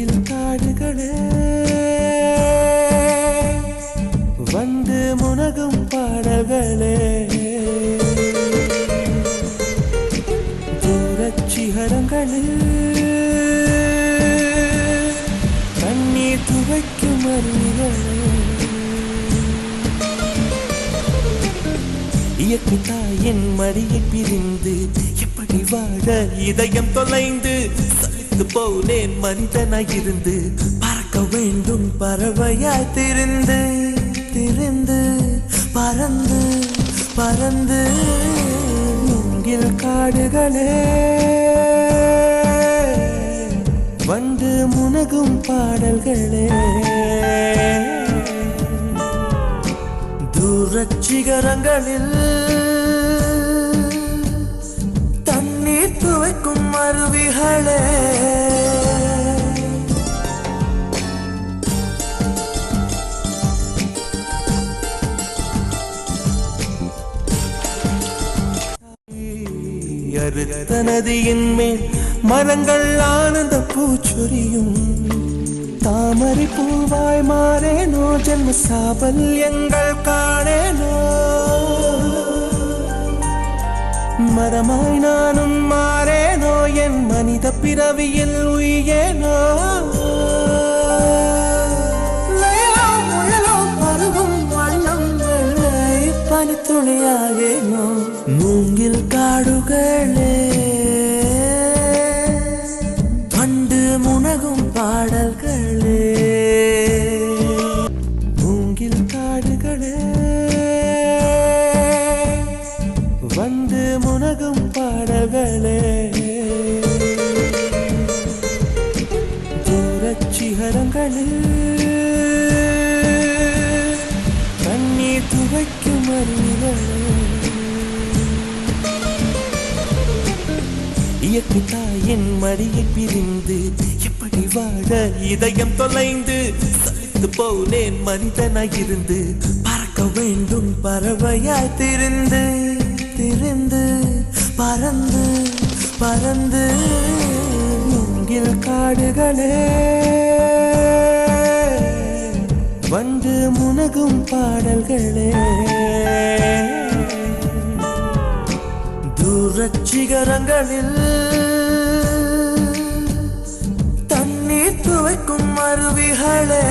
மூங்கில் காடுகளே வந்து முனகும் பாடல்களே தூரச் சிகரங்களில் கண்ணீர் துவைக்கும் அருவிகளே இயற்கை தாயின் மடியை பிரிந்து எப்படி வாழ இதயம் தொலைந்து சலித்து போனேன் மனிதனாயிருந்து பறக்க வேண்டும் பறவையாய் திரிந்து திரிந்து பறந்து பறந்து மூங்கில் காடுகளே வந்து முனகும் பாடல்களே தூரச் சிகரங்களில் தண்ணீர் துவைக்கும் அருவிகளே அறுத்த நதியின் மேல் மரங்கள் ஆனந்த பூச்சொரியும் தாமரை பூவாய் மாறேனோ ஜென்ம சாபல்யங்கள் காணேனோ மரமாய் நானும் மாறேனோ என் மனித பிறவியில் உயேனோ பருகும் வண்ணம் வெள்ளை பனித்துளியாகேனோ மூங்கில் காடுகளே பண்டு முனகும் பாடல்களே மூங்கில் காடுகளே வந்து முனகும் பாடல்களே தூரச் சிகரங்களில் கண்ணீர் துவைக்கும் அருவிகளே இயற்கை தாயின் மடியை பிரிந்து எப்படி வாழ இதயம் தொலைந்து சலித்து போனேன் மனிதனாயிருந்து பறக்க வேண்டும் பறவையாய் திரிந்து திரிந்து பறந்து பறந்து மூங்கில் காடுகளே வந்து முனகும் பாடல்களே தூரச் சிகரங்களில் தண்ணீர் துவைக்கும் அருவிகளே